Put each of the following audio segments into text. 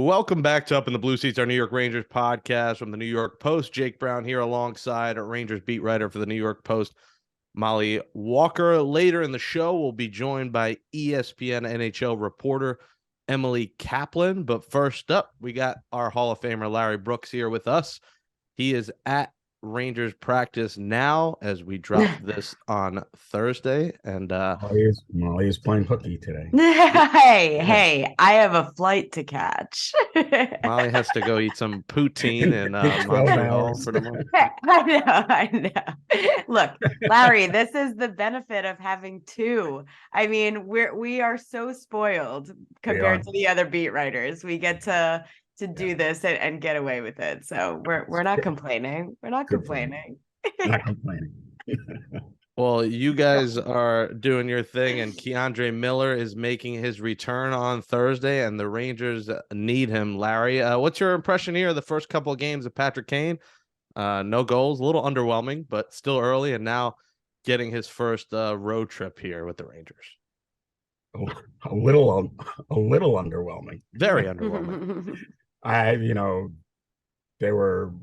Welcome back to Up in the Blue Seats, our New York Rangers podcast from the New York Post. Jake Brown here alongside a Rangers beat writer for the New York Post, Mollie Walker. Later in the show, we'll be joined by ESPN NHL reporter Emily Kaplan. But first up, we got our Hall of Famer Larry Brooks here with us. He is at Rangers practice now as we drop this on Thursday. And Mollie is playing hooky today. Hey, I have a flight to catch. Mollie has to go eat some poutine in 12 Montreal hours. for the moment. I know. Look, Larry, this is the benefit of having two. I mean, we are so spoiled compared to the other beat writers. We get to do this and get away with it. So we're not complaining. We're not complaining. Not complaining. Well, you guys are doing your thing, and K'Andre Miller is making his return on Thursday, and the Rangers need him. Larry, what's your impression here of the first couple of games of Patrick Kane? No goals, a little underwhelming, but still early, and now getting his first road trip here with the Rangers. A little underwhelming. Very underwhelming. They were.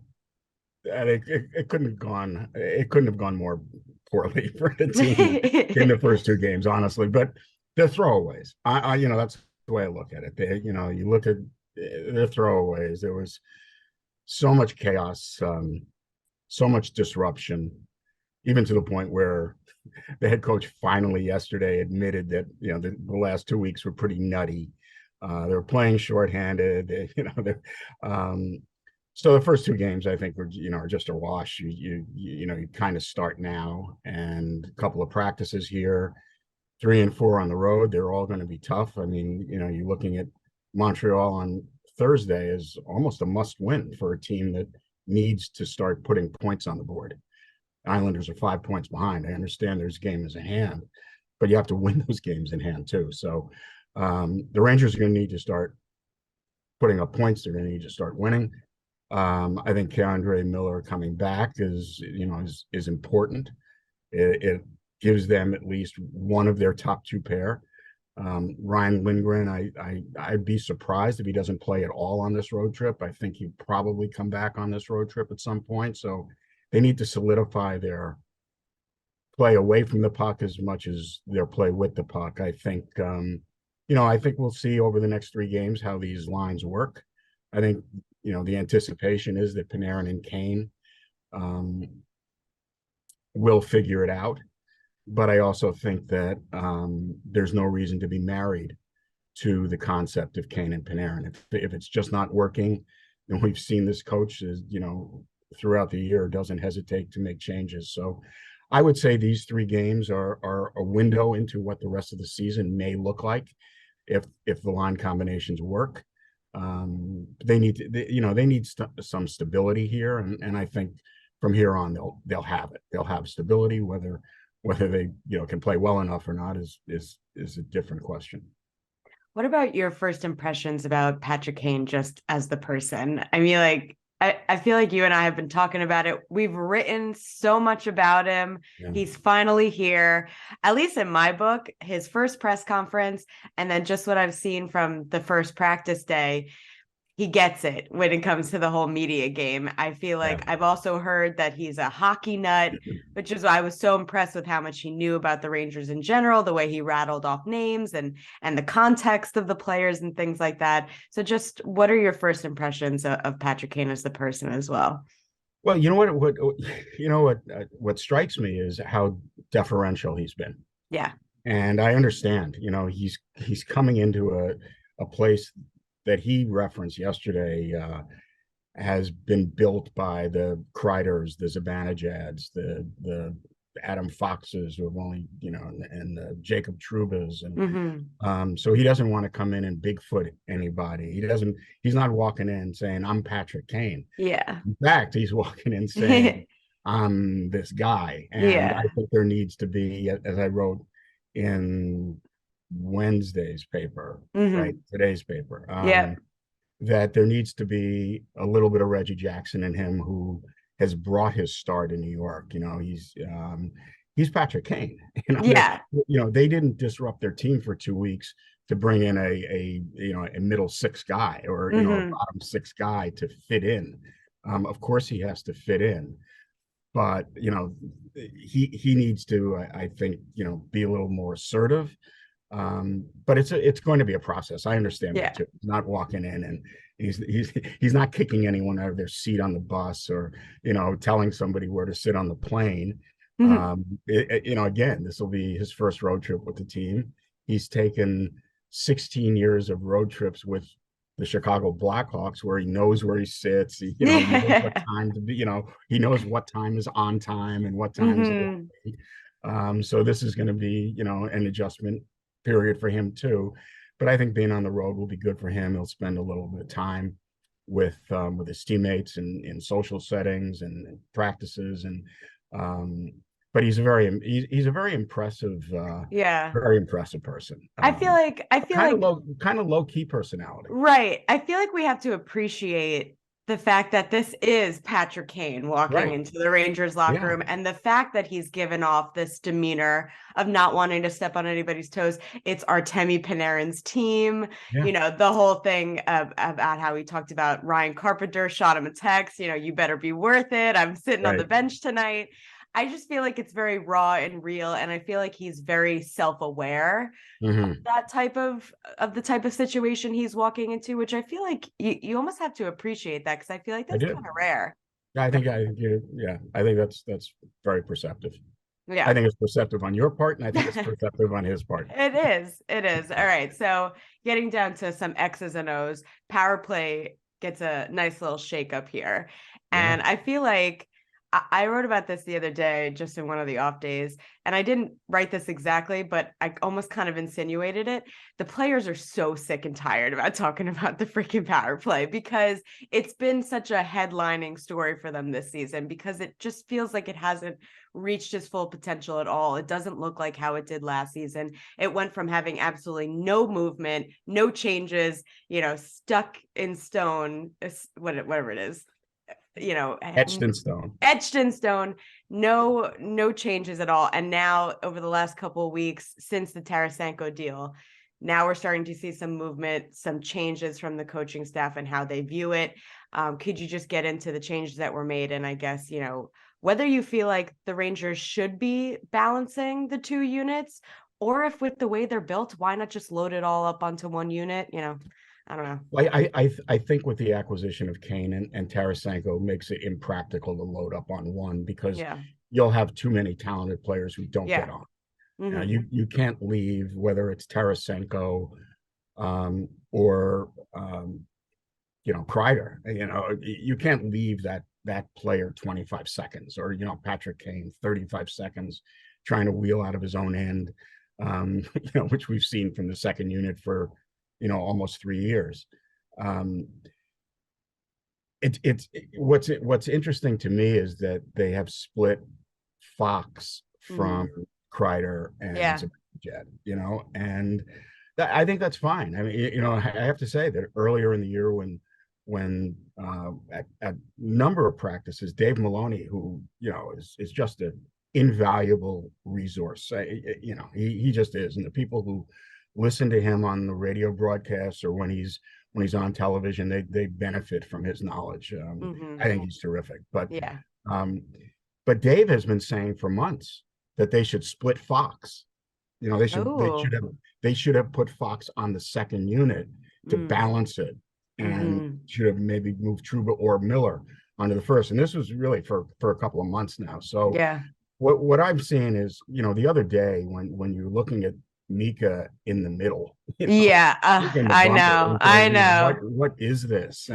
It couldn't have gone more poorly for the team in the first two games, honestly. But they're throwaways. That's the way I look at it. You look at their throwaways. There was so much chaos, so much disruption, even to the point where the head coach finally yesterday admitted that the last 2 weeks were pretty nutty. They were playing shorthanded. So the first two games, I think, are just a wash. You kind of start now, and a couple of practices here, 3 and 4 on the road. They're all going to be tough. I mean, you're looking at Montreal on Thursday as almost a must-win for a team that needs to start putting points on the board. Islanders are 5 points behind. I understand there's games in hand, but you have to win those games in hand too. So the Rangers are going to need to start putting up points. They're going to need to start winning. I think K'Andre Miller coming back is important. It gives them at least one of their top two pair. Ryan Lindgren, I'd be surprised if he doesn't play at all on this road trip. I think he'd probably come back on this road trip at some point. So they need to solidify their play away from the puck as much as their play with the puck. I think we'll see over the next 3 games how these lines work. I think the anticipation is that Panarin and Kane will figure it out. But I also think that there's no reason to be married to the concept of Kane and Panarin. If it's just not working, and we've seen this coach throughout the year doesn't hesitate to make changes. So I would say these 3 games are a window into what the rest of the season may look like if the line combinations work. They need some stability here, and I think from here on they'll have it. They'll have stability. Whether they can play well enough or not is a different question. What about your first impressions about Patrick Kane just as the person? I mean, I feel like you and I have been talking about it. We've written so much about him. Yeah. He's finally here, at least in my book, his first press conference, and then just what I've seen from the first practice day. He gets it when it comes to the whole media game. I feel like I've also heard that he's a hockey nut, which is why I was so impressed with how much he knew about the Rangers in general, the way he rattled off names and the context of the players and things like that. So just what are your first impressions of Patrick Kane as the person as well? Well, what strikes me is how deferential he's been. Yeah. And I understand, he's coming into a place that he referenced yesterday has been built by the Kreiders, the Zibanejad, the Adam Foxes, who have only, and the Jacob Trubas. And so he doesn't want to come in and Bigfoot anybody. He's not walking in saying, I'm Patrick Kane. Yeah. In fact, he's walking in saying, I'm this guy. And I think there needs to be, as I wrote in Wednesday's paper, right? Today's paper. That there needs to be a little bit of Reggie Jackson in him, who has brought his start in New York. He's Patrick Kane. They didn't disrupt their team for 2 weeks to bring in a middle six guy or a bottom six guy to fit in. Of course, he has to fit in, but he needs to, I think, be a little more assertive. But it's going to be a process. I understand that too. He's not walking in and he's not kicking anyone out of their seat on the bus or telling somebody where to sit on the plane. Again, this will be his first road trip with the team. He's taken 16 years of road trips with the Chicago Blackhawks where he knows where he sits. He knows what time to be, he knows what time is on time and what time is late. So this is going to be, an adjustment period for him too. But I think being on the road will be good for him. He'll spend a little bit of time with his teammates in social settings and practices. And but he's a very impressive, very impressive person. I feel like kind of low key personality. Right. I feel like we have to appreciate the fact that this is Patrick Kane walking into the Rangers locker room, and the fact that he's given off this demeanor of not wanting to step on anybody's toes. It's Artemi Panarin's team. The whole thing about how he talked about Ryan Carpenter, shot him a text, you better be worth it. I'm sitting on the bench tonight. I just feel like it's very raw and real, and I feel like he's very self-aware of that type of the type of situation he's walking into, which I feel like you almost have to appreciate that, because I feel like that's kind of rare. I think that's very perceptive. Yeah, I think it's perceptive on your part, and I think it's perceptive on his part. It is. All right, so getting down to some X's and O's, power play gets a nice little shakeup here, and I feel like I wrote about this the other day, just in one of the off days, and I didn't write this exactly, but I almost kind of insinuated it. The players are so sick and tired about talking about the freaking power play, because it's been such a headlining story for them this season, because it just feels like it hasn't reached its full potential at all. It doesn't look like how it did last season. It went from having absolutely no movement, no changes, stuck in stone, whatever it is. Etched in stone, no changes at all. And now over the last couple of weeks since the Tarasenko deal, now we're starting to see some movement, some changes from the coaching staff and how they view it. Could you just get into the changes that were made? And I guess, whether you feel like the Rangers should be balancing the two units, or if with the way they're built, why not just load it all up onto one unit? I don't know. Well, I think with the acquisition of Kane and Tarasenko makes it impractical to load up on one, because you'll have too many talented players who don't get on. You can't leave, whether it's Tarasenko or Kreider. You can't leave that player 25 seconds, or Patrick Kane 35 seconds trying to wheel out of his own end, which we've seen from the second unit for almost 3 years. What's interesting to me is that they have split Fox from Kreider and Jet, and I think that's fine. I mean, I have to say that earlier in the year when at number of practices, Dave Maloney, who is just an invaluable resource, he just is, and the people who listen to him on the radio broadcasts or when he's on television, they benefit from his knowledge. I think he's terrific. But Dave has been saying for months that they should split Fox. They should have put Fox on the second unit to balance it, and should have maybe moved Trouba or Miller onto the first. And this was really for a couple of months now. So what I'm seeing is, the other day when you're looking at Mika in the middle. I know. What is this?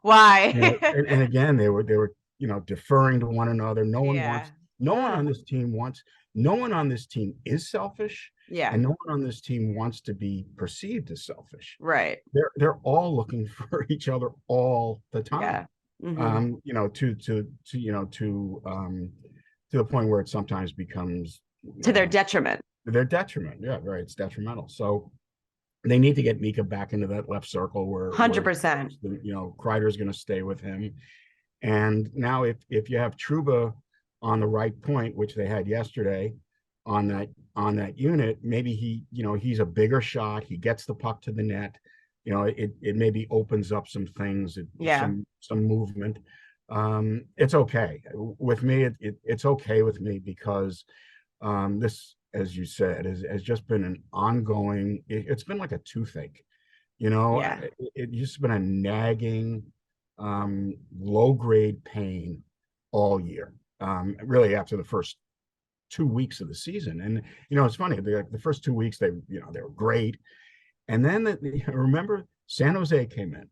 Why? And again, they were deferring to one another. No one on this team is selfish. And no one on this team wants to be perceived as selfish. Right. They're all looking for each other all the time. To the point where it sometimes becomes to their detriment. It's detrimental. So they need to get Mika back into that left circle where 100%. Kreider's going to stay with him. And now if you have Trouba on the right point, which they had yesterday, on that unit. Maybe he's a bigger shot. He gets the puck to the net. It maybe opens up some things, some movement. It's okay with me. It's okay with me because this, as you said, has just been an ongoing. It's been like a toothache. It's just been a nagging, low grade pain all year. Really, after the first 2 weeks of the season, and it's funny. The first 2 weeks they were great, and then remember San Jose came in,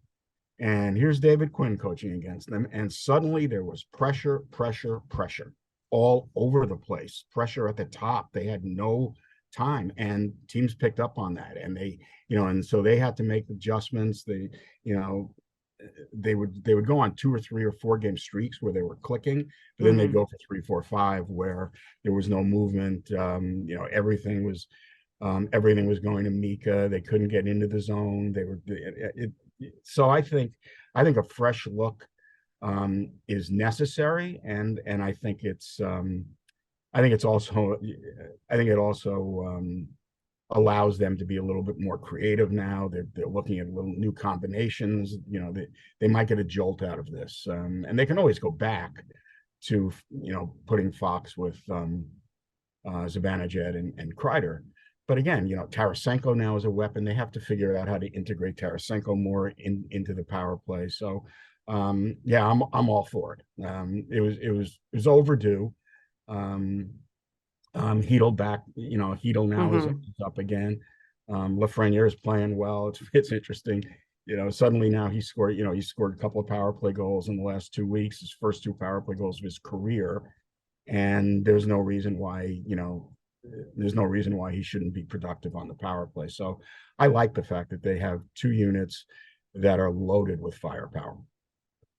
and here's David Quinn coaching against them, and suddenly there was pressure all over the place. Pressure at the top. They had no time, and teams picked up on that, and and so they had to make adjustments. They would go on 2 or 3 or 4 game streaks where they were clicking, but then they'd go for 3, 4, 5 where there was no movement. Everything was going to Mika. They couldn't get into the zone. So I think a fresh look is necessary, and I think it also allows them to be a little bit more creative now. They're looking at little new combinations. They might get a jolt out of this, and they can always go back to putting Fox with Zibanejad and Kreider. But again, Tarasenko now is a weapon. They have to figure out how to integrate Tarasenko more into the power play. So I'm all for it. It was overdue. Hedl back, Hedl now is up again. Lafreniere is playing well. It's interesting. Suddenly now he scored a couple of power play goals in the last 2 weeks, his first 2 power play goals of his career. And there's no reason why he shouldn't be productive on the power play. So I like the fact that they have 2 units that are loaded with firepower.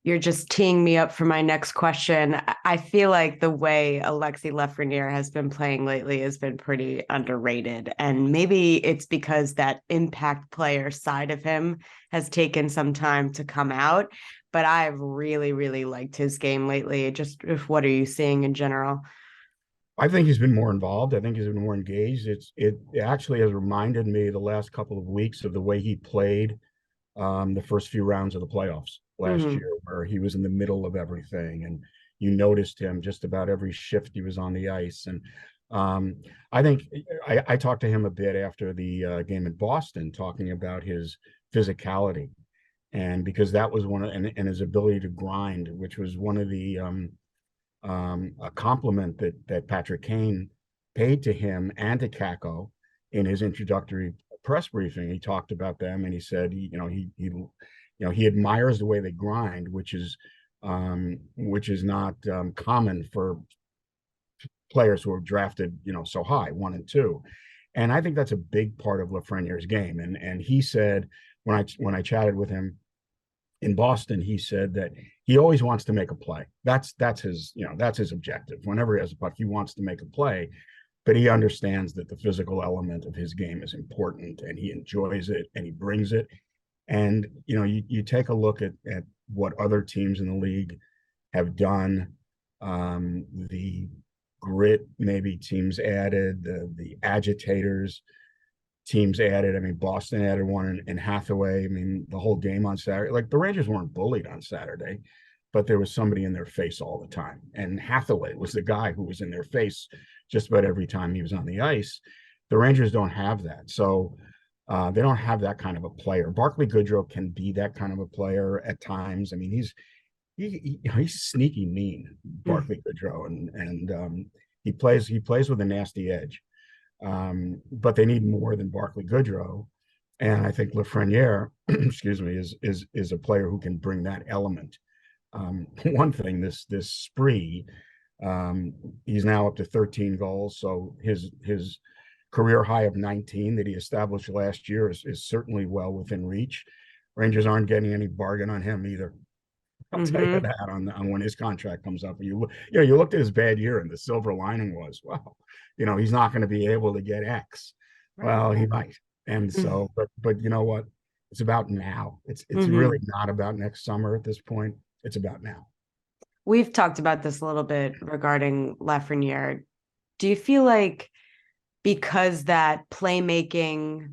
You're just teeing me up for my next question. I feel like the way Alexis Lafreniere has been playing lately has been pretty underrated. And maybe it's because that impact player side of him has taken some time to come out. But I've really, really liked his game lately. Just what are you seeing in general? I think he's been more involved. I think he's been more engaged. It actually has reminded me the last couple of weeks of the way he played the first few rounds of the playoffs last year, where he was in the middle of everything, and you noticed him just about every shift he was on the ice. And I think I talked to him a bit after the game in Boston, talking about his physicality, and because that was and his ability to grind, which was one of the a compliment that Patrick Kane paid to him and to Kako in his introductory press briefing. He talked about them, and he said he admires the way they grind, which is not common for players who are drafted so high, 1 and 2. And I think that's a big part of Lafreniere's game. And he said, when I chatted with him in Boston, he said that he always wants to make a play. That's his objective. Whenever he has a puck, he wants to make a play. But he understands that the physical element of his game is important, and he enjoys it, and he brings it. And you take a look at what other teams in the league have done, the grit maybe teams added, the agitators teams added. I mean, Boston added one in Hathaway. I mean, the whole game on Saturday, like the Rangers weren't bullied on Saturday, but there was somebody in their face all the time. And Hathaway was the guy who was in their face just about every time he was on the ice. The Rangers don't have that. So they don't have that kind of a player. Barclay Goodrow can be that kind of a player at times. I mean, he's sneaky mean, Barclay Goodrow, and he plays with a nasty edge. But they need more than Barclay Goodrow, and I think Lafreniere, excuse me, is a player who can bring that element. One thing, this spree, he's now up to 13 goals, so his career high of 19 that he established last year is certainly well within reach. Rangers aren't getting any bargain on him either. I'll tell you that on when his contract comes up. You looked at his bad year, and the silver lining was, well, he's not going to be able to get X. Well, he might. And so, but you know what? It's about now. It's really not about next summer at this point. It's about now. We've talked about this a little bit regarding Lafreniere. Do you feel like because that playmaking,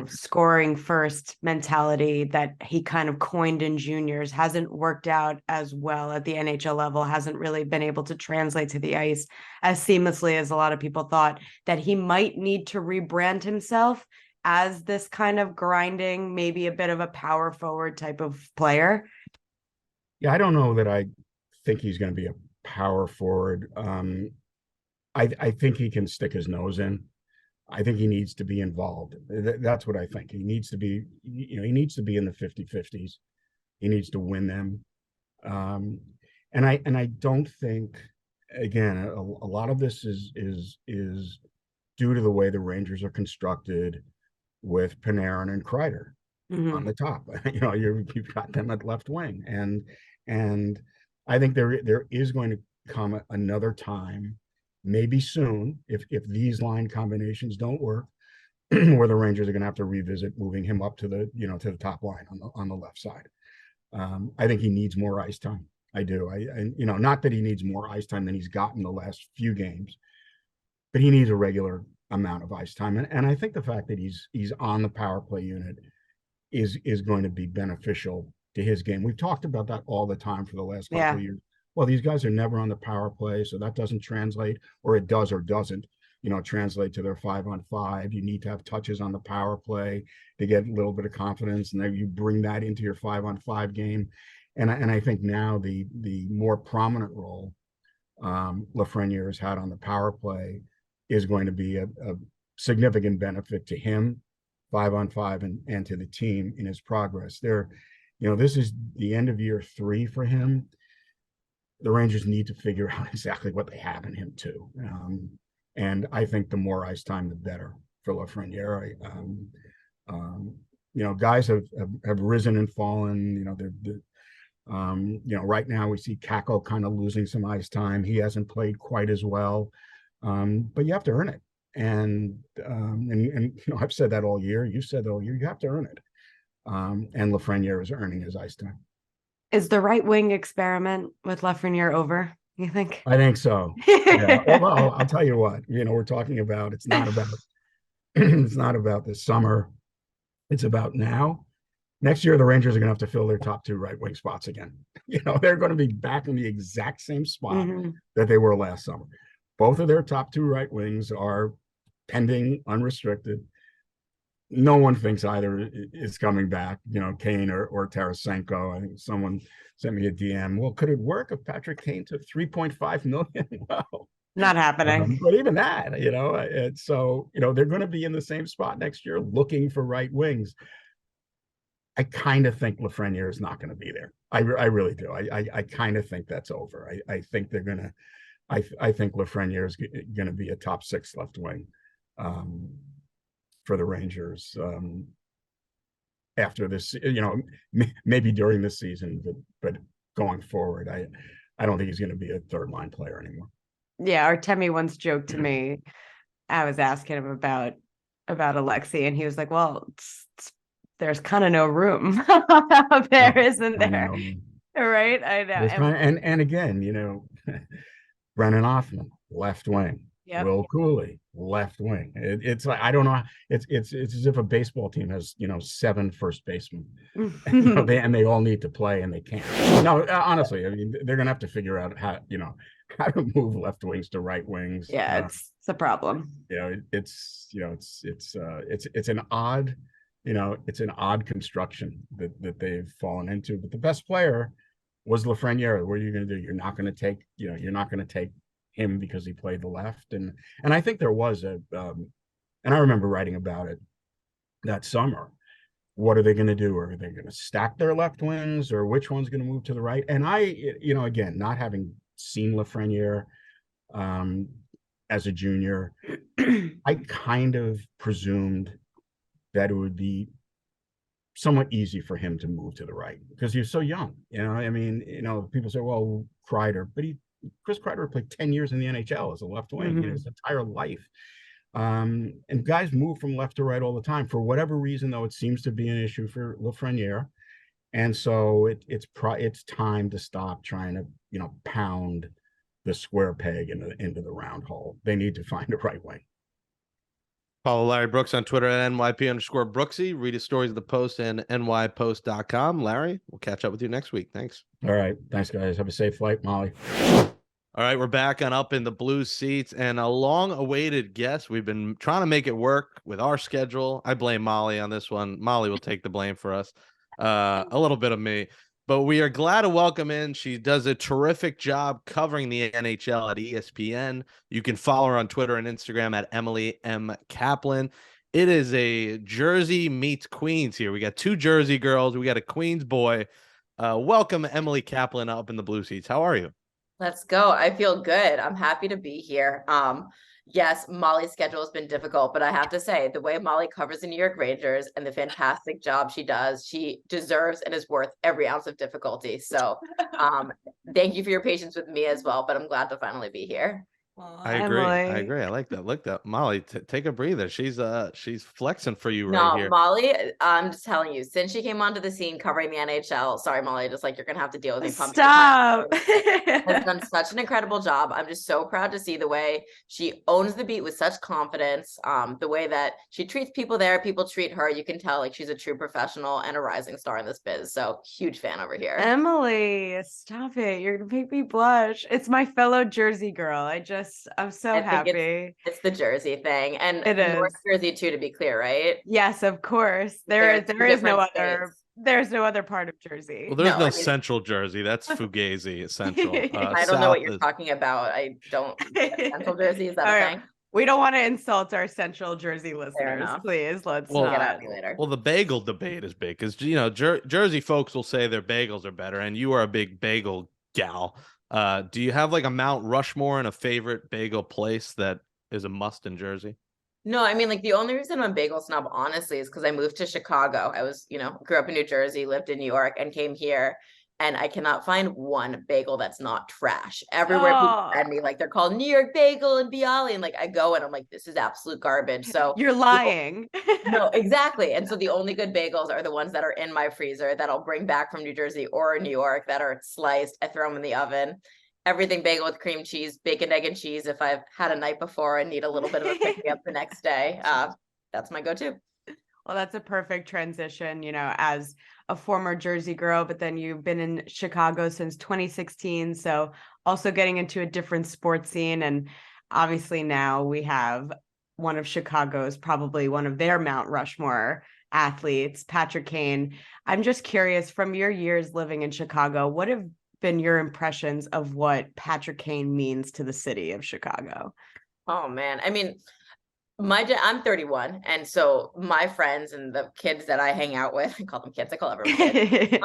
scoring first mentality that he kind of coined in juniors hasn't worked out as well at the NHL level, hasn't really been able to translate to the ice as seamlessly as a lot of people thought, that he might need to rebrand himself as this kind of grinding, maybe a bit of a power forward type of player? Yeah, I don't know that I think he's going to be a power forward. I think he can stick his nose in. I think he needs to be involved. That's what I think. He needs to be, he needs to be in the 50-50s. He needs to win them. And I don't think, again, a lot of this is due to the way the Rangers are constructed with Panarin and Kreider on the top. You've got them at left wing, and I think there is going to come another time, maybe soon, if these line combinations don't work, where the Rangers are going to have to revisit moving him up to the to the top line on the left side. I think he needs more ice time. I do. Not that he needs more ice time than he's gotten the last few games, but he needs a regular amount of ice time. And I think the fact that he's on the power play unit is going to be beneficial to his game. We've talked about that all the time for the last couple of years. Well, these guys are never on the power play, so that doesn't translate, or it does or doesn't, translate to their 5-on-5. You need to have touches on the power play to get a little bit of confidence, and then you bring that into your 5-on-5 game. And I think now the more prominent role Lafreniere has had on the power play is going to be a significant benefit to him, 5-on-5, and to the team in his progress. This is the end of year 3 for him. The Rangers need to figure out exactly what they have in him too. And I think the more ice time, the better for Lafreniere. Guys have risen and fallen. Right now we see Kakko kind of losing some ice time. He hasn't played quite as well, but you have to earn it. And I've said that all year. You said all year. You have to earn it. And Lafreniere is earning his ice time. Is the right wing experiment with Lafreniere over, you think? I think so. Yeah. Well, I'll tell you what, we're talking about, it's not about this summer. It's about now. Next year, the Rangers are going to have to fill their top 2 right wing spots again. They're going to be back in the exact same spot that they were last summer. Both of their top 2 right wings are pending unrestricted. No one thinks either is coming back, Kane or Tarasenko. I think someone sent me a DM. Well, could it work if Patrick Kane took $3.5 million? Well, not happening. But even that, so they're going to be in the same spot next year looking for right wings. I kind of think Lafreniere is not going to be there. I really do. I kind of think that's over. I think they're going to. I think Lafreniere is going to be a top 6 left wing for the Rangers after this. Maybe during this season, but going forward, I don't think he's going to be a third line player anymore. Yeah, Artemi once joked to me. I was asking him about Alexi, and he was like, "Well, there's kind of no room out there, isn't there?" Right? I know. And again, Brennan Othman, left wing. Yep. Will Cooley, left wing. It's like, I don't know. It's as if a baseball team has 7 first basemen, and they all need to play and they can't. No, honestly, I mean, they're gonna have to figure out how to move left wings to right wings. Yeah, it's a problem. It's an odd, it's an odd construction that they've fallen into. But the best player was Lafreniere. What are you going to do? You're not going to take him because he played the left. And I think there was and I remember writing about it that summer. What are they going to do? Are they going to stack their left wings, or which one's going to move to the right? And again, not having seen Lafreniere as a junior, I kind of presumed that it would be somewhat easy for him to move to the right because he was so young. People say, well, Kreider, but Chris Kreider played 10 years in the NHL as a left wing, his entire life. And guys move from left to right all the time. For whatever reason, though, it seems to be an issue for Lafreniere. And so it's time to stop trying to, pound the square peg into the round hole. They need to find a right wing. Follow Larry Brooks on Twitter at NYP_Brooksy. Read his stories at the Post and nypost.com. Larry, we'll catch up with you next week. Thanks. All right. Thanks, guys. Have a safe flight, Molly. All right, we're back on Up in the Blue Seats, and a long-awaited guest. We've been trying to make it work with our schedule. I blame Molly on this one. Molly will take the blame for us. A little bit of me. But we are glad to welcome in. She does a terrific job covering the NHL at ESPN. You can follow her on Twitter and Instagram at Emily M. Kaplan. It is a Jersey meets Queens here. We got two Jersey girls. We got a Queens boy. Welcome, Emily Kaplan, Up in the Blue Seats. How are you? Let's go. I feel good. I'm happy to be here. Yes, Molly's schedule has been difficult, but I have to say the way Molly covers the New York Rangers and the fantastic job she does, she deserves and is worth every ounce of difficulty. So thank you for your patience with me as well, but I'm glad to finally be here. I agree. I agree. I like that. Look, that Molly, take a breather. She's flexing for you right here. Molly, I'm just telling you, since she came onto the scene covering the NHL, sorry, Molly, just like you're gonna have to deal with me. Stop. Has done such an incredible job. I'm just so proud to see the way she owns the beat with such confidence. The way that she treats people there, people treat her. You can tell like she's a true professional and a rising star in this biz. So huge fan over here. Emily, stop it. You're gonna make me blush. It's my fellow Jersey girl. I'm so happy. It's the Jersey thing, and it is North Jersey too, to be clear, right? Yes, of course. There is no other. There's no other part of Jersey. Well, there's no Central Jersey. That's Fugazi, Central. I don't know what you're talking about. I don't. Central Jersey, is that a thing? We don't want to insult our Central Jersey listeners. Please, let's get at me later. Well, the bagel debate is big because Jersey folks will say their bagels are better, and you are a big bagel gal. Do you have like a Mount Rushmore and a favorite bagel place that is a must in Jersey? No, I mean, like the only reason I'm a bagel snob, honestly, is because I moved to Chicago. I was, grew up in New Jersey, lived in New York, and came here. And I cannot find one bagel that's not trash. Everywhere people send me, like they're called New York Bagel and Bialy. And like I go and I'm like, this is absolute garbage. So you're lying. No, exactly. And so the only good bagels are the ones that are in my freezer that I'll bring back from New Jersey or New York that are sliced. I throw them in the oven. Everything bagel with cream cheese, bacon, egg, and cheese. If I've had a night before and need a little bit of a pick me up the next day, that's my go-to. Well, that's a perfect transition, as a former Jersey girl, but then you've been in Chicago since 2016. So also getting into a different sports scene. And obviously now we have one of Chicago's, probably one of their Mount Rushmore athletes, Patrick Kane. I'm just curious, from your years living in Chicago, what have been your impressions of what Patrick Kane means to the city of Chicago? Oh, man. I mean, I'm 31, and so my friends and the kids that I hang out with, I call them kids, I call everyone kids,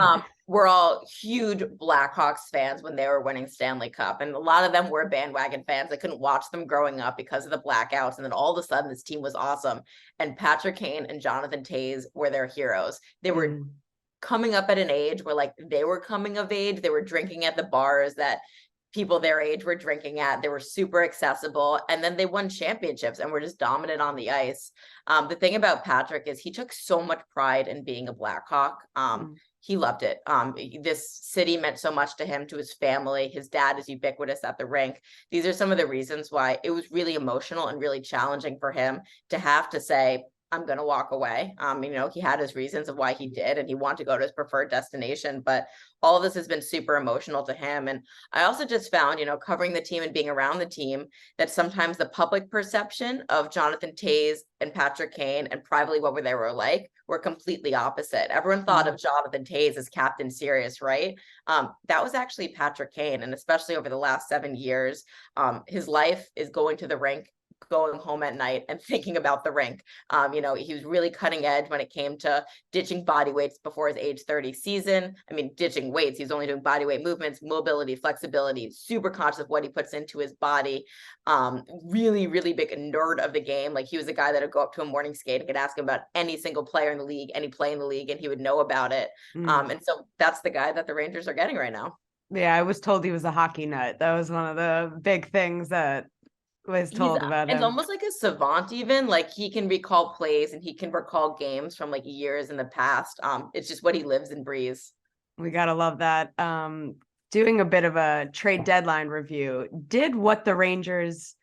we're all huge Blackhawks fans when they were winning Stanley Cup, and a lot of them were bandwagon fans. I couldn't watch them growing up because of the blackouts, and then all of a sudden this team was awesome, and Patrick Kane and Jonathan Toews were their heroes. They were coming up at an age where like they were coming of age. They were drinking at the bars that people their age were drinking at. They were super accessible, and then they won championships and were just dominant on the ice. The thing about Patrick is he took so much pride in being a Blackhawk. He loved it. This city meant so much to him, to his family. His dad is ubiquitous at the rink. These are some of the reasons why it was really emotional and really challenging for him to have to say, I'm going to walk away. He had his reasons of why he did, and he wanted to go to his preferred destination, but all of this has been super emotional to him. And I also just found, covering the team and being around the team, that sometimes the public perception of Jonathan Toews and Patrick Kane and privately what they were like were completely opposite. Everyone thought of Jonathan Toews as Captain Serious, right? That was actually Patrick Kane. And especially over the last 7 years, his life is going to the rink, going home at night and thinking about the rink. He was really cutting edge when it came to ditching body weights before his age 30 season. I mean, ditching weights, he's only doing body weight movements, mobility, flexibility, super conscious of what he puts into his body. Really, really big nerd of the game. Like, he was a guy that would go up to a morning skate and could ask him about any single player in the league, any play in the league, and he would know about it. And so that's the guy that the Rangers are getting right now. Yeah, I was told he was a hockey nut. That was one of the big things that was told about him. It's almost like a savant, even. Like, he can recall plays and he can recall games from like years in the past. It's just what he lives and breathes. We gotta love that. Doing a bit of a trade deadline review, did what the Rangers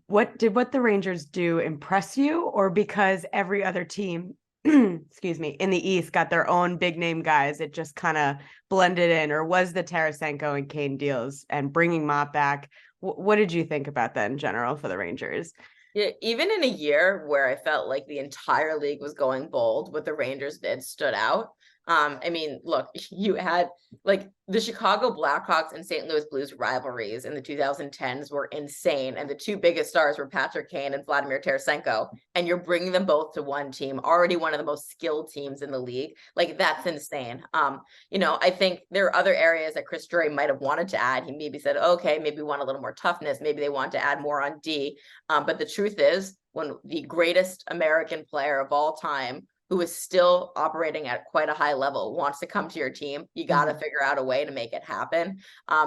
what the Rangers do impress you, or because every other team, excuse me, in the East got their own big name guys, it just kind of blended in? Or was the Tarasenko and Kane deals and bringing Mott back? What did you think about that in general for the Rangers? Yeah, even in a year where I felt like the entire league was going bold, what the Rangers did stood out. I mean, look, you had like the Chicago Blackhawks and St. Louis Blues rivalries in the 2010s were insane. And the two biggest stars were Patrick Kane and Vladimir Tarasenko. And you're bringing them both to one team, already one of the most skilled teams in the league. Like, that's insane. I think there are other areas that Chris Drury might have wanted to add. He maybe said, okay, maybe we want a little more toughness. Maybe they want to add more on D. But the truth is, when the greatest American player of all time, who is still operating at quite a high level, wants to come to your team, you got to figure out a way to make it happen.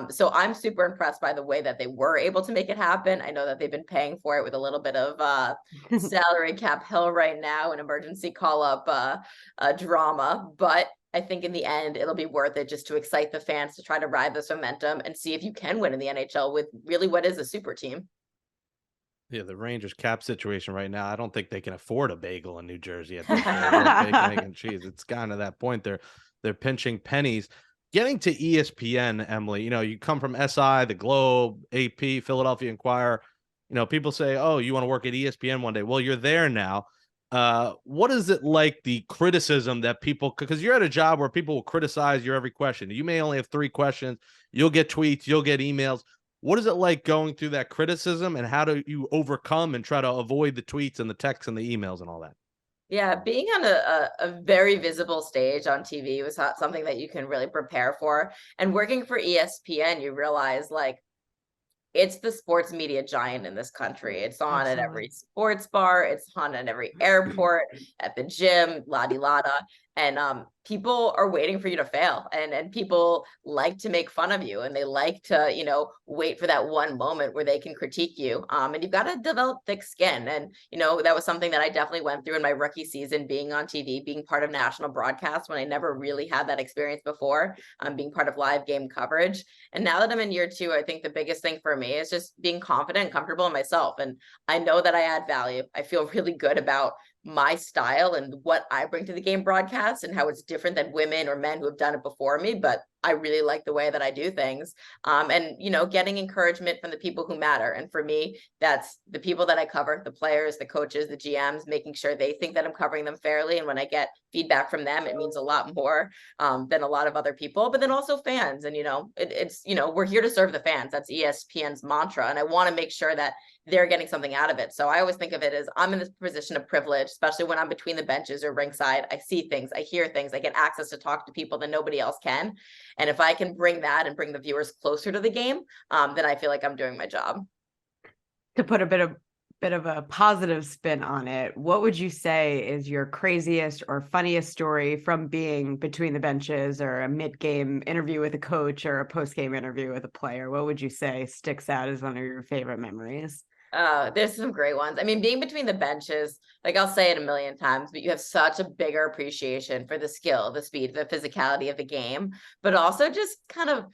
So I'm super impressed by the way that they were able to make it happen. I know that they've been paying for it with a little bit of salary cap hell right now, an emergency call up drama, but I think in the end, it'll be worth it just to excite the fans to try to ride this momentum and see if you can win in the NHL with really what is a super team. Yeah, the Rangers cap situation right now, I don't think they can afford a bagel in New Jersey at this point. Bacon, egg, and cheese. It's kind of that point. They're pinching pennies. Getting to ESPN, Emily, you come from SI, the Globe, AP, Philadelphia Inquirer. People say, oh, you want to work at ESPN one day. Well, you're there now. What is it like, the criticism that people, because you're at a job where people will criticize your every question. You may only have 3 questions. You'll get tweets, you'll get emails. What is it like going through that criticism, and how do you overcome and try to avoid the tweets and the texts and the emails and all that? Yeah, being on a very visible stage on TV was not something that you can really prepare for. And working for ESPN, you realize like it's the sports media giant in this country. It's on at every sports bar. It's on at every airport, at the gym, la-di-la-da. And people are waiting for you to fail. And people like to make fun of you. And they like to, wait for that one moment where they can critique you. And you've got to develop thick skin. And, that was something that I definitely went through in my rookie season, being on TV, being part of national broadcast when I never really had that experience before, being part of live game coverage. And now that I'm in year 2, I think the biggest thing for me is just being confident and comfortable in myself. And I know that I add value. I feel really good about my style and what I bring to the game broadcast and how it's different than women or men who have done it before me. But I really like the way that I do things. And, getting encouragement from the people who matter. And for me, that's the people that I cover, the players, the coaches, the GMs, making sure they think that I'm covering them fairly. And when I get feedback from them, it means a lot more than a lot of other people, but then also fans. And, it's we're here to serve the fans. That's ESPN's mantra. And I want to make sure that they're getting something out of it. So I always think of it as I'm in this position of privilege, especially when I'm between the benches or ringside. I see things, I hear things, I get access to talk to people that nobody else can. And if I can bring that and bring the viewers closer to the game, then I feel like I'm doing my job. To put a bit of a positive spin on it, what would you say is your craziest or funniest story from being between the benches, or a mid-game interview with a coach or a post-game interview with a player? What would you say sticks out as one of your favorite memories? There's some great ones. I mean, being between the benches, like I'll say it a million times, but you have such a bigger appreciation for the skill, the speed, the physicality of the game, but also just kind of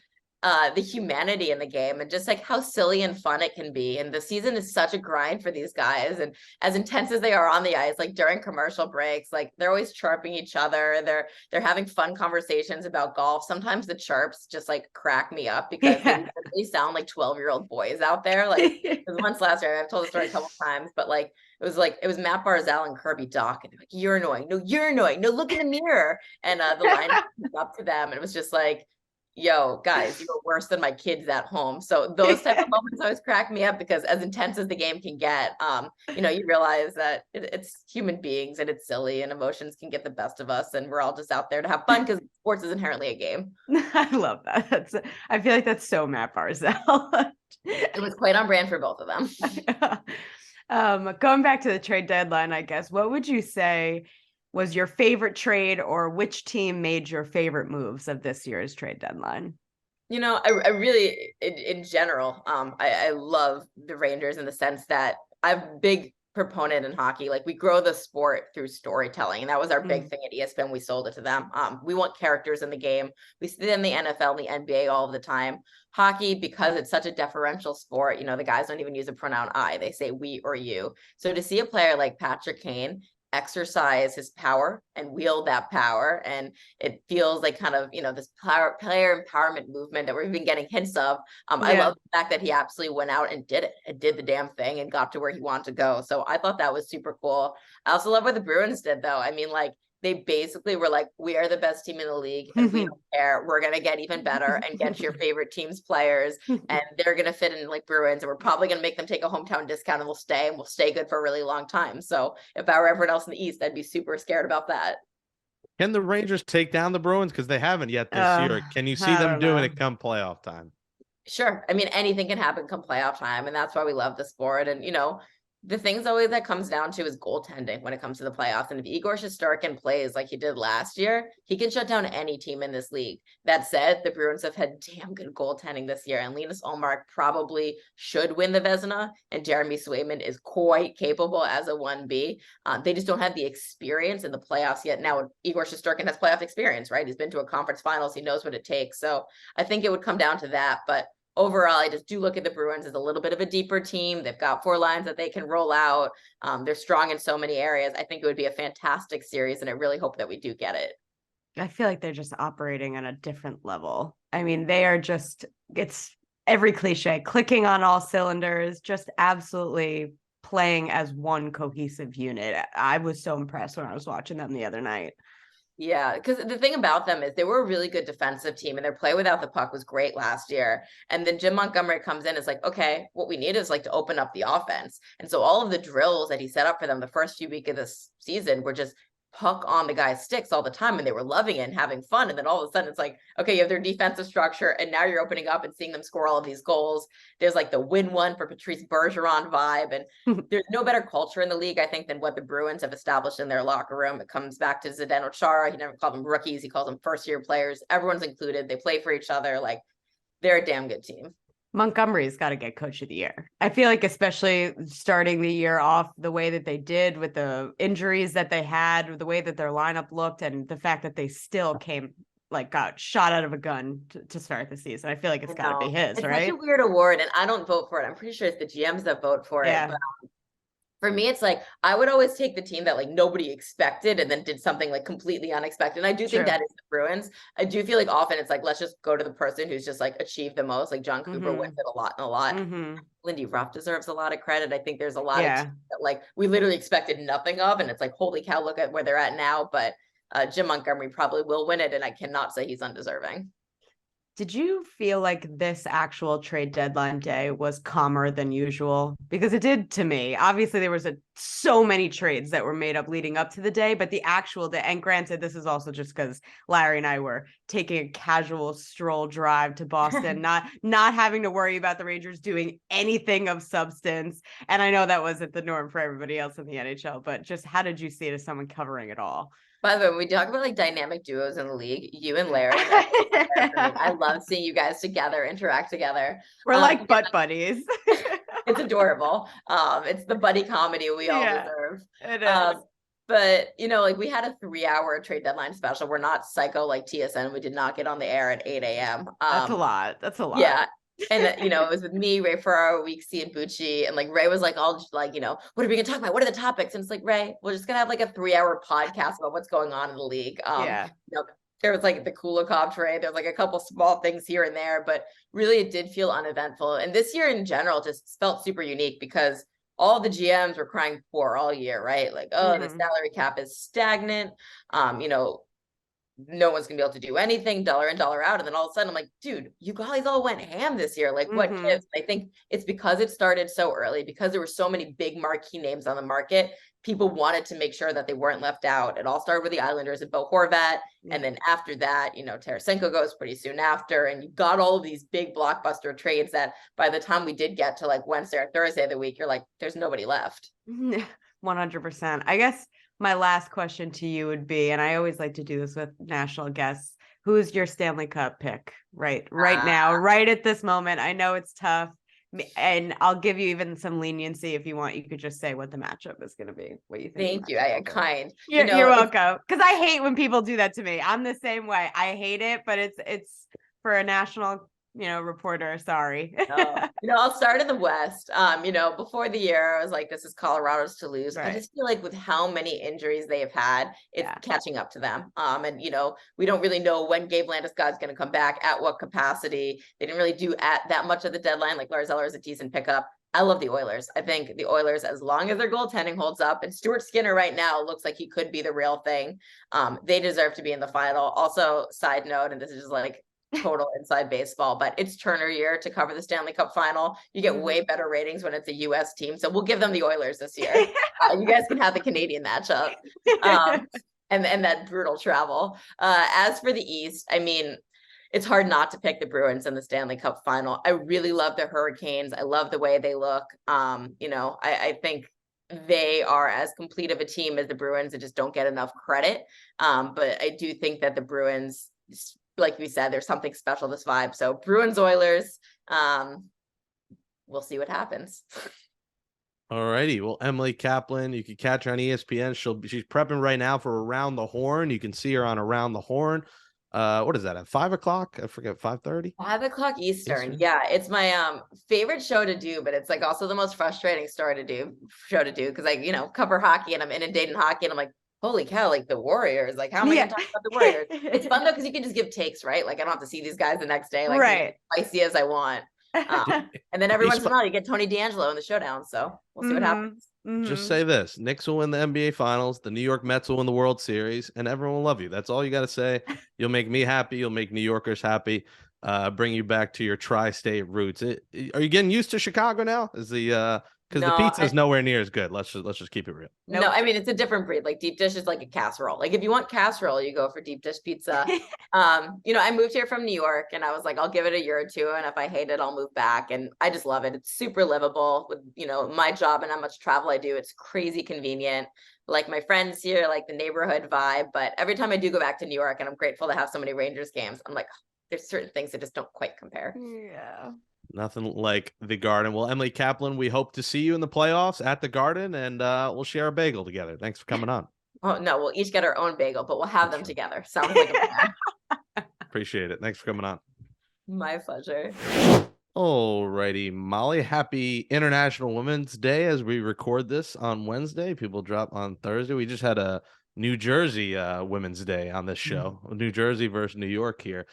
the humanity in the game and just like how silly and fun it can be. And the season is such a grind for these guys, and as intense as they are on the ice, like during commercial breaks, like they're always chirping each other. They're having fun conversations about golf. Sometimes the chirps just like crack me up because they sound like 12-year-old boys out there. Like once last year, I've told the story a couple times, but like it was Matt Barzal and Kirby Doc, and they're like, "You're annoying. No, you're annoying. No, look in the mirror." And the line up to them, and it was just like, yo, guys, you were worse than my kids at home. So those type of moments always crack me up, because as intense as the game can get, you realize that it's human beings and it's silly, and emotions can get the best of us, and we're all just out there to have fun because sports is inherently a game. I love that. I feel like that's so Matt Barzal. It was quite on brand for both of them. Going back to the trade deadline, I guess, what would you say was your favorite trade, or which team made your favorite moves of this year's trade deadline? I really, in general, I love the Rangers in the sense that I have big proponent in hockey. Like, we grow the sport through storytelling, and that was our big thing at ESPN. We sold it to them. We want characters in the game. We see it in the NFL and the NBA all of the time. Hockey, because it's such a deferential sport, you know, the guys don't even use a pronoun I, they say we or you. So to see a player like Patrick Kane exercise his power and wield that power, and it feels like kind of, you know, this player empowerment movement that we've been getting hints of. I love the fact that he absolutely went out and did it and did the damn thing and got to where he wanted to go. So I thought that was super cool. I also love what the Bruins did, though. I mean, like, they basically were like, we are the best team in the league and we don't care. We're going to get even better and get your favorite team's players, and they're going to fit in like Bruins, and we're probably going to make them take a hometown discount, and we'll stay good for a really long time. So if I were everyone else in the East, I'd be super scared about that. Can the Rangers take down the Bruins? Because they haven't yet this year. Can you see them doing it come playoff time? Sure. I mean, anything can happen come playoff time, and that's why we love the sport. And, you know, the things always that comes down to is goaltending when it comes to the playoffs. And if Igor Shesterkin plays like he did last year, he can shut down any team in this league. That said, the Bruins have had damn good goaltending this year, and Linus Ullmark probably should win the Vezina, and Jeremy Swayman is quite capable as a 1B. They just don't have the experience in the playoffs yet. Now, Igor Shesterkin has playoff experience, right? He's been to a conference finals. He knows what it takes. So I think it would come down to that. But overall, I just do look at the Bruins as a little bit of a deeper team. They've got 4 lines that they can roll out. They're strong in so many areas. I think it would be a fantastic series, and I really hope that we do get it. I feel like they're just operating on a different level. I mean, they are just, it's every cliche, clicking on all cylinders, just absolutely playing as one cohesive unit. I was so impressed when I was watching them the other night. Yeah, because the thing about them is they were a really good defensive team, and their play without the puck was great last year. And then Jim Montgomery comes in, it's like, okay, what we need is like to open up the offense. And so all of the drills that he set up for them the first few weeks of this season were just puck on the guy's sticks all the time, and they were loving it and having fun. And then all of a sudden it's like, okay, you have their defensive structure, and now you're opening up and seeing them score all of these goals. There's like the win one for Patrice Bergeron vibe, and there's no better culture in the league, I think, than what the Bruins have established in their locker room. It comes back to Zdeno Chara. He never called them rookies, he calls them first year players. Everyone's included, they play for each other. Like, they're a damn good team. Montgomery's got to get coach of the year. I feel like, especially starting the year off the way that they did with the injuries that they had, the way that their lineup looked, and the fact that they still got shot out of a gun to start the season. I feel like it's got to be his, it's right? Such a weird award, and I don't vote for it. I'm pretty sure it's the GMs that vote for it. But for me, it's like, I would always take the team that like nobody expected and then did something like completely unexpected. And I do think that is the Bruins. I do feel like often it's like, let's just go to the person who's just like achieved the most. Like John Cooper wins it a lot and a lot. Lindy Ruff deserves a lot of credit. I think there's a lot of teams that like we literally expected nothing of, and it's like, holy cow, look at where they're at now. But Jim Montgomery probably will win it, and I cannot say he's undeserving. Did you feel like this actual trade deadline day was calmer than usual? Because it did to me. Obviously, there was so many trades that were made up leading up to the day, but the actual day, and granted, this is also just because Larry and I were taking a casual stroll drive to Boston, not having to worry about the Rangers doing anything of substance. And I know that wasn't the norm for everybody else in the NHL, but just how did you see it as someone covering it all? By the way, when we talk about like dynamic duos in the league, you and Larry, I love seeing you guys together, interact together. We're like butt buddies. It's adorable. It's the buddy comedy we all deserve. It is. But, you know, like we had a 3-hour trade deadline special. We're not psycho like TSN. We did not get on the air at 8 a.m. That's a lot. Yeah. And, you know, it was with me, Ray Ferraro, Weeksy, and Bucci. And like Ray was like, all like, you know, what are we going to talk about? What are the topics? And it's like, Ray, we're just going to have like a 3-hour podcast about what's going on in the league. You know, there was like the Kulikov trade. There's like a couple small things here and there, but really it did feel uneventful. And this year in general just felt super unique because all the GMs were crying poor all year, right? Like, oh, the salary cap is stagnant. You know, no one's gonna be able to do anything, dollar in, dollar out. And then all of a sudden I'm like, dude, you guys all went ham this year. Like, what gives? I think it's because it started so early, because there were so many big marquee names on the market. People wanted to make sure that they weren't left out. It all started with the Islanders and Bo Horvat. And then after that, you know, Tarasenko goes pretty soon after. And you got all of these big blockbuster trades that by the time we did get to like Wednesday or Thursday of the week, you're like, there's nobody left. 100%. I guess my last question to you would be, and I always like to do this with national guests, who's your Stanley Cup pick right now, right at this moment? I know it's tough. And I'll give you even some leniency if you want. You could just say what the matchup is going to be. What you think? Thank you. I kind. You're welcome. Because I hate when people do that to me. I'm the same way. I hate it, but it's for a national, reporter. Sorry. I'll start in the West. Before the year, I was like, this is Colorado's to lose. Right. I just feel like with how many injuries they have had, it's catching up to them. We don't really know when Gabe Landeskog is going to come back, at what capacity. They didn't really do at that much of the deadline. Like Lars Eller is a decent pickup. I love the Oilers. I think the Oilers, as long as their goaltending holds up, and Stuart Skinner right now looks like he could be the real thing. They deserve to be in the final. Also, side note, and this is just like total inside baseball, but it's Turner year to cover the Stanley Cup final. You get way better ratings when it's a U.S. team. So we'll give them the Oilers this year. You guys can have the Canadian matchup and that brutal travel. As for the East, I mean, it's hard not to pick the Bruins in the Stanley Cup final. I really love the Hurricanes. I love the way they look. I think they are as complete of a team as the Bruins and just don't get enough credit. But I do think that the Bruins, like we said, there's something special, this vibe. So Bruins, Oilers, we'll see what happens. All righty. Well, Emily Kaplan, you can catch her on ESPN. She's prepping right now for Around the Horn. You can see her on Around the Horn. What is that, at 5 o'clock? I forget, 5:30? 5 o'clock Eastern. Yeah, it's my favorite show to do, but it's like also the most frustrating show to do because I cover hockey and I'm inundated in hockey and I'm like, holy cow, like the Warriors, like how am I gonna talk about the Warriors? It's fun though because you can just give takes, right? Like I don't have to see these guys the next day, like right, spicy as I want. And then every once in a while you get Tony D'Angelo in the showdown, so we'll see what happens. Just say this: Knicks will win the NBA Finals, the New York Mets will win the World Series, and everyone will love you. That's all you got to say. You'll make me happy. You'll make New Yorkers happy. Bring you back to your tri-state roots. Are you getting used to Chicago now? Is the because the pizza is nowhere near as good. Let's just keep it real. No, I mean, it's a different breed. Like deep dish is like a casserole. Like if you want casserole, you go for deep dish pizza. I moved here from New York and I was like, I'll give it a year or two. And if I hate it, I'll move back. And I just love it. It's super livable with, my job and how much travel I do. It's crazy convenient. Like my friends here, like the neighborhood vibe. But every time I do go back to New York, and I'm grateful to have so many Rangers games, I'm like, there's certain things that just don't quite compare. Yeah. Nothing like the Garden. Well, Emily Kaplan, we hope to see you in the playoffs at the Garden, and we'll share a bagel together. Thanks for coming on. Oh, no, we'll each get our own bagel, but we'll have them together. Sounds like a plan. Appreciate it. Thanks for coming on. My pleasure. All righty, Molly. Happy International Women's Day as we record this on Wednesday. People drop on Thursday. We just had a New Jersey Women's Day on this show. New Jersey versus New York here.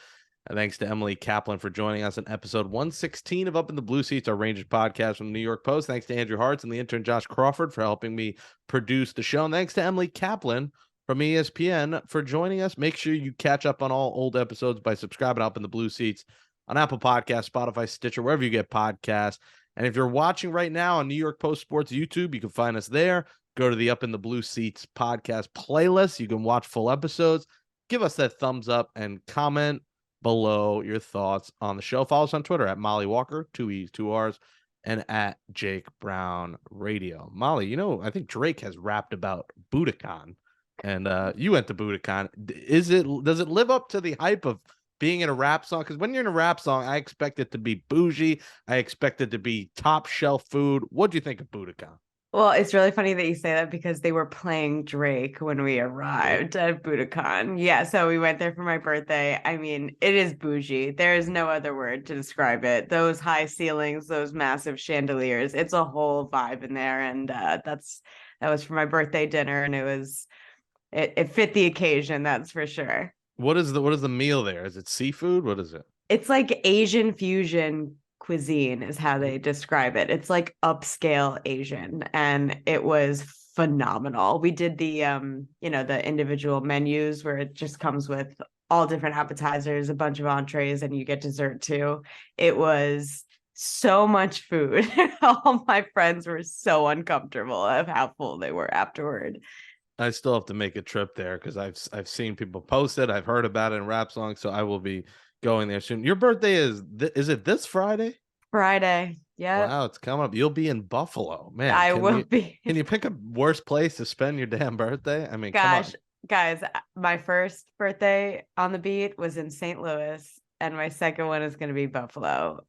Thanks to Emily Kaplan for joining us in episode 116 of Up in the Blue Seats, our Rangers podcast from the New York Post. Thanks to Andrew Hartz and the intern Josh Crawford for helping me produce the show. And thanks to Emily Kaplan from ESPN for joining us. Make sure you catch up on all old episodes by subscribing to Up in the Blue Seats on Apple Podcasts, Spotify, Stitcher, wherever you get podcasts. And if you're watching right now on New York Post Sports YouTube, you can find us there. Go to the Up in the Blue Seats podcast playlist. You can watch full episodes. Give us that thumbs up and comment below your thoughts on the show. Follow us on Twitter at Mollie Walker, 2 E's, 2 R's, and at Jake Brown Radio. Molly, I think Drake has rapped about Budokan, and you went to Budokan. Does it live up to the hype of being in a rap song? Because when you're in a rap song, I expect it to be bougie. I expect it to be top shelf food. What do you think of Budokan? Well, it's really funny that you say that because they were playing Drake when we arrived at Budokan. Yeah, so we went there for my birthday. I mean, it is bougie. There is no other word to describe it. Those high ceilings, those massive chandeliers. It's a whole vibe in there, and that was for my birthday dinner, and it fit the occasion. That's for sure. What is the meal there? Is it seafood? What is it? It's like Asian fusion cuisine is how they describe it. It's like upscale Asian, and it was phenomenal. We did the the individual menus where it just comes with all different appetizers, a bunch of entrees, and you get dessert too. It was so much food. All my friends were so uncomfortable of how full they were afterward. I still have to make a trip there because I've seen people post it. I've heard about it in rap songs, so I will be going there soon. Your birthday is it this Friday? Friday. Yeah. Wow, it's coming up. You'll be in Buffalo, man. I will be. Can you pick a worse place to spend your damn birthday? I mean, gosh, guys, my first birthday on the beat was in St. Louis. and my second one is going to be Buffalo.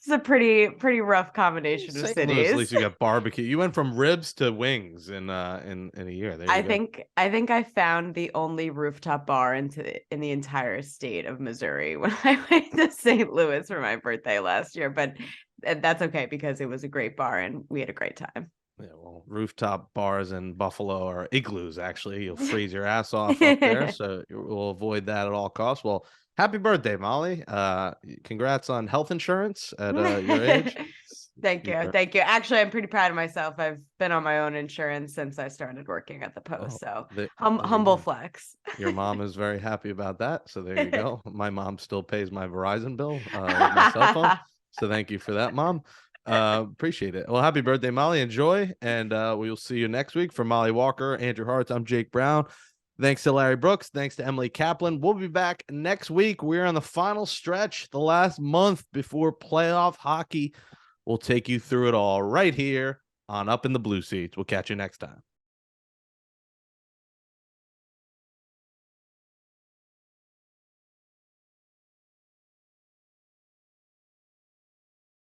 It's a pretty rough combination of cities. Louis, at least you got barbecue. You went from ribs to wings in a year. There you go. I think I found the only rooftop bar in the entire state of Missouri when I went to St. Louis for my birthday last year, but that's okay because it was a great bar and we had a great time. Yeah, well, rooftop bars in Buffalo are igloos. Actually, you'll freeze your ass off up there, so we'll avoid that at all costs. Well, happy birthday, Molly! Congrats on health insurance at your age. Thank you. Actually, I'm pretty proud of myself. I've been on my own insurance since I started working at the Post. So humble flex. Your mom is very happy about that. So there you go. My mom still pays my Verizon bill with my cell phone. So thank you for that, Mom. Appreciate it. Well, happy birthday, Molly. Enjoy, and we will see you next week. For Mollie Walker, Andrew Hartz, I'm Jake Brown. Thanks to Larry Brooks. Thanks to Emily Kaplan. We'll be back next week. We're on the final stretch, the last month before playoff hockey. We'll take you through it all right here on Up in the Blue Seats. We'll catch you next time.